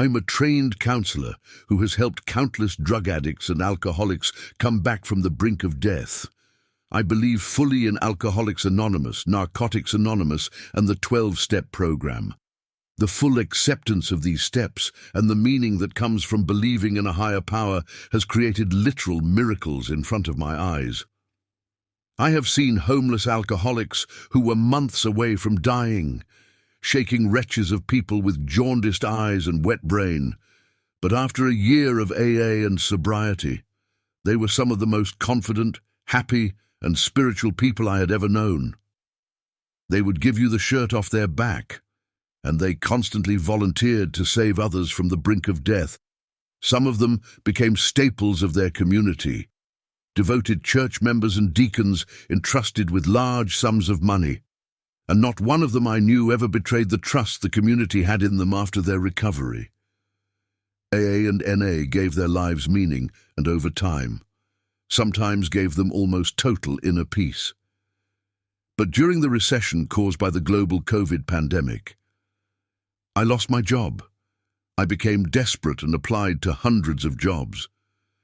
I'm a trained counselor who has helped countless drug addicts and alcoholics come back from the brink of death. I believe fully in Alcoholics Anonymous, Narcotics Anonymous, and the 12-step program. The full acceptance of these steps and the meaning that comes from believing in a higher power has created literal miracles in front of my eyes. I have seen homeless alcoholics who were months away from dying, shaking wretches of people with jaundiced eyes and wet brain. But after a year of AA and sobriety, they were some of the most confident, happy, and spiritual people I had ever known. They would give you the shirt off their back, and they constantly volunteered to save others from the brink of death. Some of them became staples of their community, devoted church members and deacons entrusted with large sums of money, and not one of them I knew ever betrayed the trust the community had in them after their recovery. AA and NA gave their lives meaning, and over time, sometimes gave them almost total inner peace. But during the recession caused by the global COVID pandemic, I lost my job. I became desperate and applied to hundreds of jobs,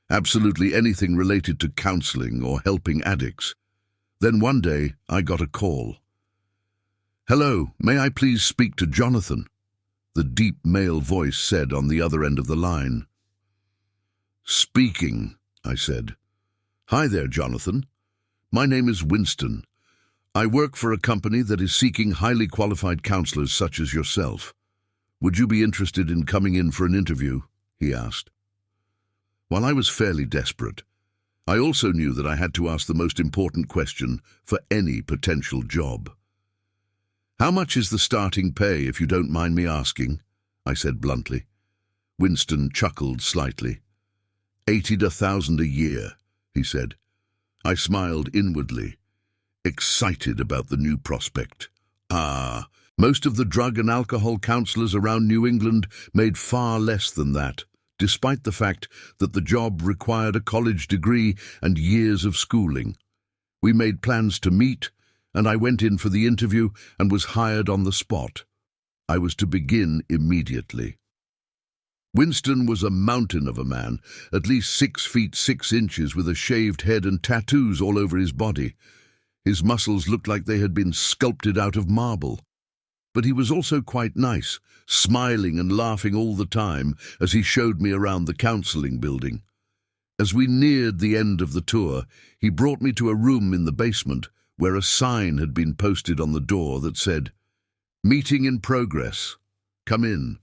absolutely anything related to counseling or helping addicts. Then one day, I got a call. "Hello, may I please speak to Jonathan?" the deep male voice said on the other end of the line. "Speaking," I said. "Hi there, Jonathan. My name is Winston. I work for a company that is seeking highly qualified counselors such as yourself. Would you be interested in coming in for an interview?" he asked. While I was fairly desperate, I also knew that I had to ask the most important question for any potential job. "How much is the starting pay, if you don't mind me asking?" I said bluntly. Winston chuckled slightly. "80 to 1,000 a year," he said. I smiled inwardly, excited about the new prospect. Most of the drug and alcohol counselors around New England made far less than that, despite the fact that the job required a college degree and years of schooling. We made plans to meet, and I went in for the interview and was hired on the spot. I was to begin immediately. Winston was a mountain of a man, at least 6 feet 6 inches, with a shaved head and tattoos all over his body. His muscles looked like they had been sculpted out of marble. But he was also quite nice, smiling and laughing all the time as he showed me around the counseling building. As we neared the end of the tour, he brought me to a room in the basement where a sign had been posted on the door that said, "Meeting in progress. Come in."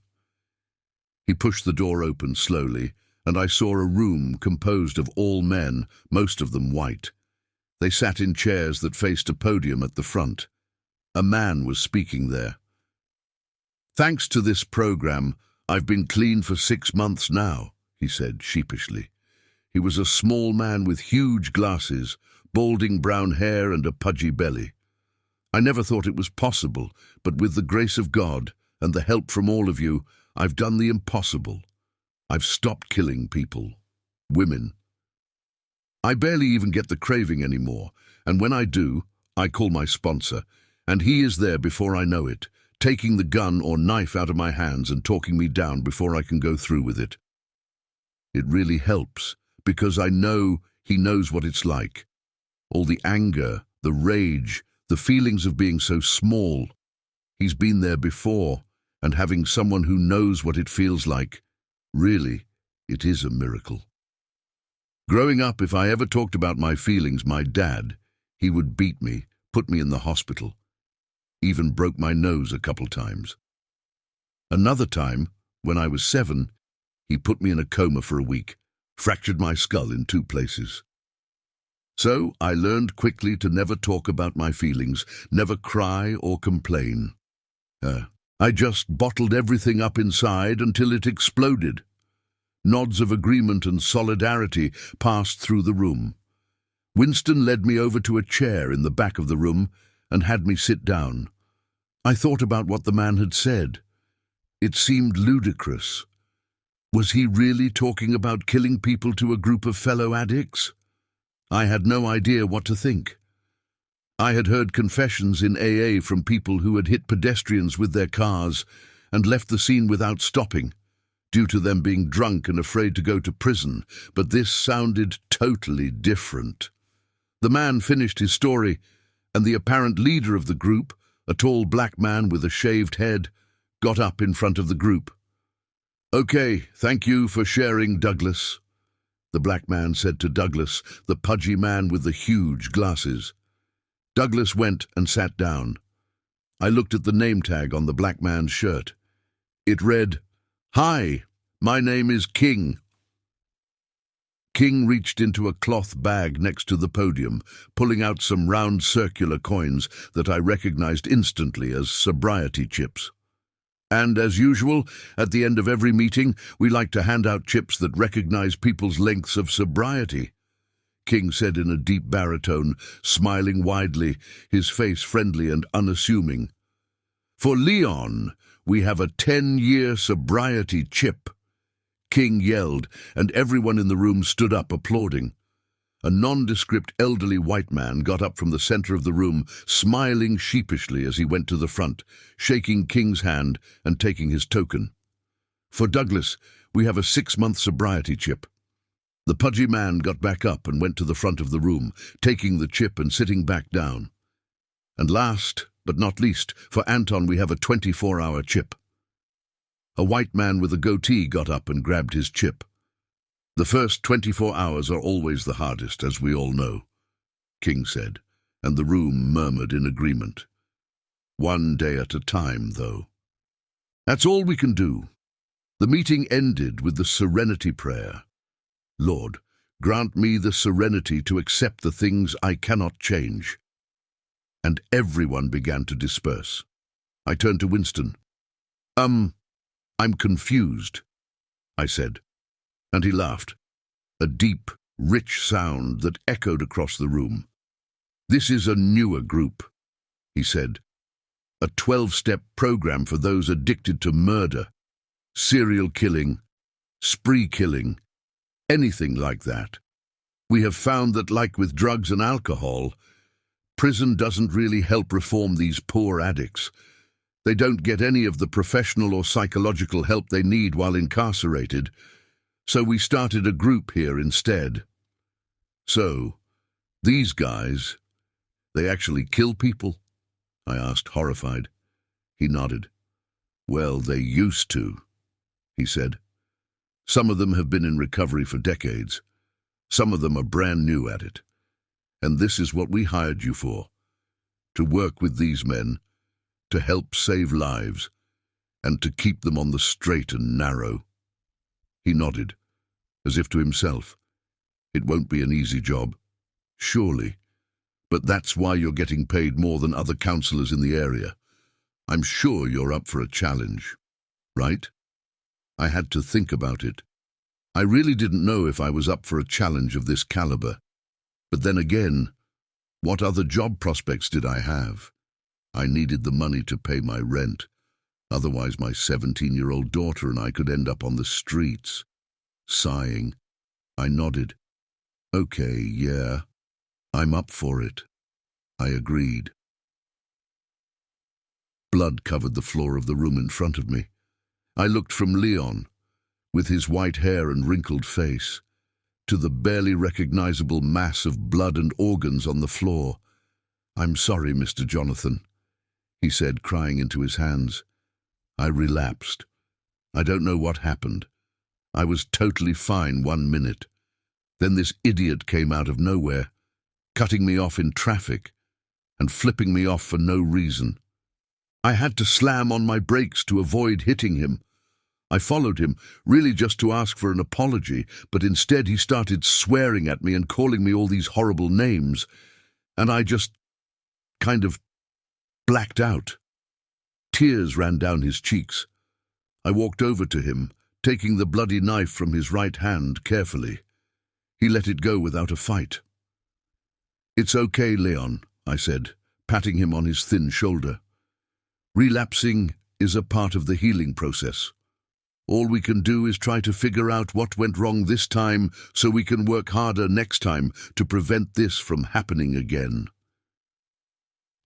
He pushed the door open slowly, and I saw a room composed of all men, most of them white. They sat in chairs that faced a podium at the front. A man was speaking there. "Thanks to this program, I've been clean for 6 months now," he said sheepishly. He was a small man with huge glasses, balding brown hair and a pudgy belly. I never thought it was possible, but with the grace of God and the help from all of you, I've done the impossible. I've stopped killing people, women. I barely even get the craving anymore, and when I do, I call my sponsor, and he is there before I know it, taking the gun or knife out of my hands and talking me down before I can go through with it. It really helps, because I know he knows what it's like. All the anger, the rage, the feelings of being so small. He's been there before, and having someone who knows what it feels like, really, it is a miracle. Growing up, if I ever talked about my feelings, my dad, he would beat me, put me in the hospital. Even broke my nose a couple times. Another time, when I was 7, he put me in a coma for a week, fractured my skull in 2 places. So I learned quickly to never talk about my feelings, never cry or complain. I just bottled everything up inside until it exploded. Nods of agreement and solidarity passed through the room. Winston led me over to a chair in the back of the room and had me sit down. I thought about what the man had said. It seemed ludicrous. Was he really talking about killing people to a group of fellow addicts? I had no idea what to think. I had heard confessions in AA from people who had hit pedestrians with their cars and left the scene without stopping, due to them being drunk and afraid to go to prison, but this sounded totally different. The man finished his story, and the apparent leader of the group, a tall black man with a shaved head, got up in front of the group. "Okay, thank you for sharing, Douglas," the black man said to Douglas, the pudgy man with the huge glasses. Douglas went and sat down. I looked at the name tag on the black man's shirt. It read, "Hi, my name is King." King reached into a cloth bag next to the podium, pulling out some round circular coins that I recognized instantly as sobriety chips. And as usual, at the end of every meeting, we like to hand out chips that recognize people's lengths of sobriety, King said in a deep baritone, smiling widely, his face friendly and unassuming. "For Leon, we have a 10-year sobriety chip," King yelled, and everyone in the room stood up applauding. A nondescript elderly white man got up from the center of the room, smiling sheepishly as he went to the front, shaking King's hand and taking his token. "For Douglas, we have a 6-month sobriety chip." The pudgy man got back up and went to the front of the room, taking the chip and sitting back down. "And last, but not least, for Anton we have a 24-hour chip." A white man with a goatee got up and grabbed his chip. "The first 24 hours are always the hardest, as we all know," King said, and the room murmured in agreement. "One day at a time, though. That's all we can do." The meeting ended with the serenity prayer. "Lord, grant me the serenity to accept the things I cannot change." And everyone began to disperse. I turned to Winston. I'm confused," I said, and he laughed, a deep, rich sound that echoed across the room. "This is a newer group," he said, "a 12-step program for those addicted to murder, serial killing, spree killing, anything like that. We have found that, like with drugs and alcohol, prison doesn't really help reform these poor addicts. They don't get any of the professional or psychological help they need while incarcerated, so we started a group here instead. So, these guys, they actually kill people?" I asked, horrified. He nodded. "Well, they used to," he said. "Some of them have been in recovery for decades. Some of them are brand new at it. And this is what we hired you for, to work with these men, to help save lives, and to keep them on the straight and narrow." He nodded, as if to himself. "It won't be an easy job, surely, but that's why you're getting paid more than other counselors in the area. I'm sure you're up for a challenge, right?" I had to think about it. I really didn't know if I was up for a challenge of this caliber. But then again, what other job prospects did I have? I needed the money to pay my rent. Otherwise, my 17-year-old daughter and I could end up on the streets. Sighing, I nodded. "Okay, yeah, I'm up for it." I agreed. Blood covered the floor of the room in front of me. I looked from Leon, with his white hair and wrinkled face, to the barely recognizable mass of blood and organs on the floor. "I'm sorry, Mr. Jonathan," he said, crying into his hands. I relapsed. I don't know what happened. I was totally fine 1 minute. Then this idiot came out of nowhere, cutting me off in traffic and flipping me off for no reason. I had to slam on my brakes to avoid hitting him. I followed him, really just to ask for an apology, but instead he started swearing at me and calling me all these horrible names, and I just kind of blacked out. Tears ran down his cheeks. I walked over to him, taking the bloody knife from his right hand carefully. He let it go without a fight. "It's okay, Leon," I said, patting him on his thin shoulder. "Relapsing is a part of the healing process. All we can do is try to figure out what went wrong this time so we can work harder next time to prevent this from happening again."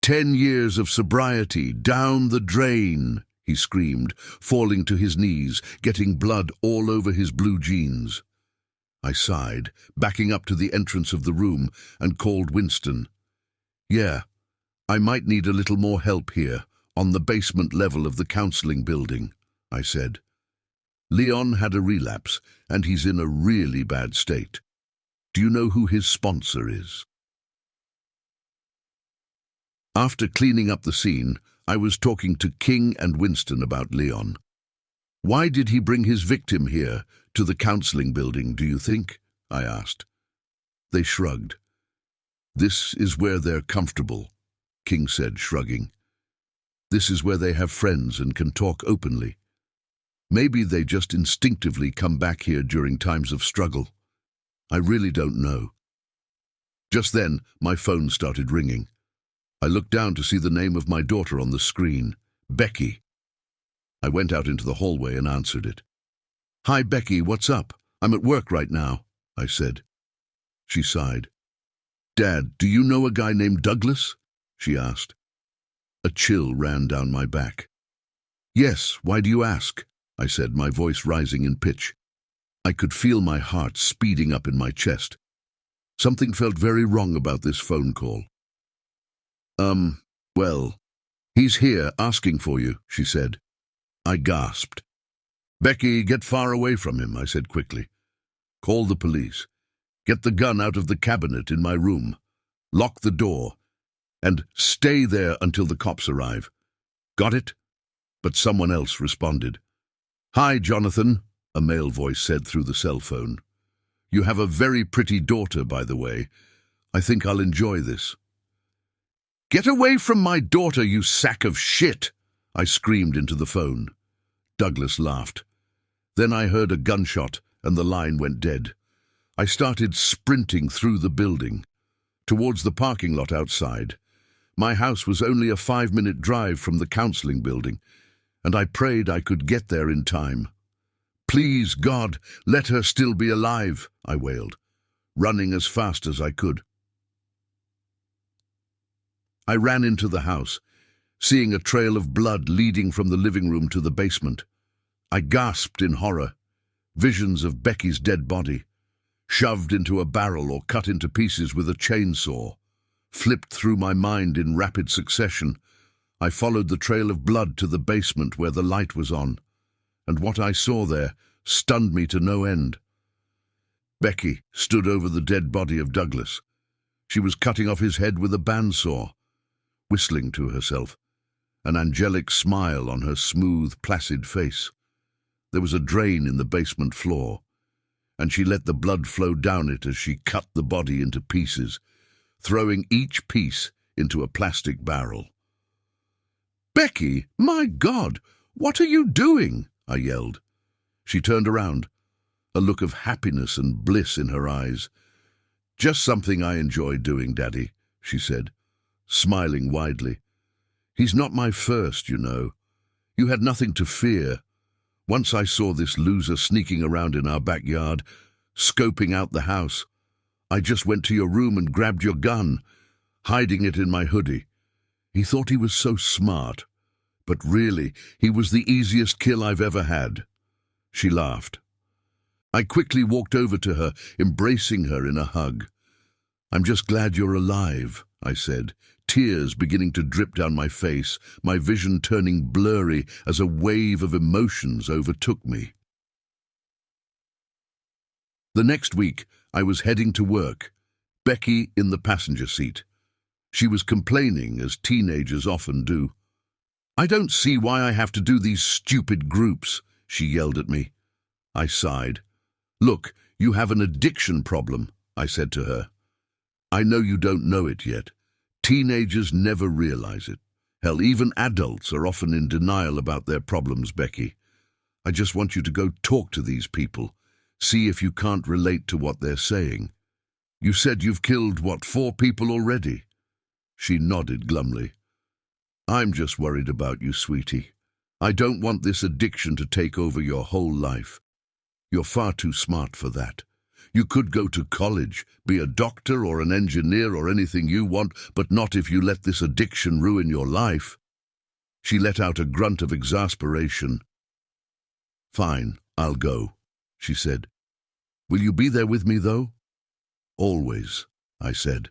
10 years of sobriety down the drain," he screamed, falling to his knees, getting blood all over his blue jeans. I sighed, backing up to the entrance of the room, and called Winston. "Yeah, I might need a little more help here, on the basement level of the counseling building," I said. "Leon had a relapse, and he's in a really bad state. Do you know who his sponsor is?" After cleaning up the scene, I was talking to King and Winston about Leon. "Why did he bring his victim here, to the counseling building, do you think?" I asked. They shrugged. "This is where they're comfortable," King said, shrugging. "This is where they have friends and can talk openly. Maybe they just instinctively come back here during times of struggle. I really don't know." Just then, my phone started ringing. I looked down to see the name of my daughter on the screen, Becky. I went out into the hallway and answered it. "Hi, Becky, what's up? I'm at work right now," I said. She sighed. "Dad, do you know a guy named Douglas?" she asked. A chill ran down my back. "Yes, why do you ask?" I said, my voice rising in pitch. I could feel my heart speeding up in my chest. Something felt very wrong about this phone call. Well, he's here asking for you," she said. I gasped. "Becky, get far away from him," I said quickly. "Call the police. Get the gun out of the cabinet in my room. Lock the door. And stay there until the cops arrive. Got it?" But someone else responded. "Hi, Jonathan," a male voice said through the cell phone. "You have a very pretty daughter, by the way. I think I'll enjoy this." "Get away from my daughter, you sack of shit!" I screamed into the phone. Douglas laughed. Then I heard a gunshot and the line went dead. I started sprinting through the building, towards the parking lot outside. My house was only a 5-minute drive from the counseling building, and I prayed I could get there in time. "Please, God, let her still be alive," I wailed, running as fast as I could. I ran into the house, seeing a trail of blood leading from the living room to the basement. I gasped in horror. Visions of Becky's dead body, shoved into a barrel or cut into pieces with a chainsaw, flipped through my mind in rapid succession. I followed the trail of blood to the basement where the light was on, and what I saw there stunned me to no end. Becky stood over the dead body of Douglas. She was cutting off his head with a bandsaw, whistling to herself, an angelic smile on her smooth, placid face. There was a drain in the basement floor, and she let the blood flow down it as she cut the body into pieces, throwing each piece into a plastic barrel. "Becky, my God, what are you doing?" I yelled. She turned around, a look of happiness and bliss in her eyes. "Just something I enjoy doing, Daddy," she said, smiling widely. "He's not my first, you know. You had nothing to fear. Once I saw this loser sneaking around in our backyard, scoping out the house. I just went to your room and grabbed your gun, hiding it in my hoodie. He thought he was so smart, but really, he was the easiest kill I've ever had." She laughed. I quickly walked over to her, embracing her in a hug. "I'm just glad you're alive," I said, tears beginning to drip down my face, my vision turning blurry as a wave of emotions overtook me. The next week, I was heading to work, Becky in the passenger seat. She was complaining, as teenagers often do. "I don't see why I have to do these stupid groups," she yelled at me. I sighed. "Look, you have an addiction problem," I said to her. "I know you don't know it yet. Teenagers never realize it. Hell, even adults are often in denial about their problems, Becky. I just want you to go talk to these people. See if you can't relate to what they're saying. You said you've killed, 4 people already?" She nodded glumly. "I'm just worried about you, sweetie. I don't want this addiction to take over your whole life. You're far too smart for that. You could go to college, be a doctor or an engineer or anything you want, but not if you let this addiction ruin your life." She let out a grunt of exasperation. "Fine, I'll go," she said. "Will you be there with me, though?" "Always," I said.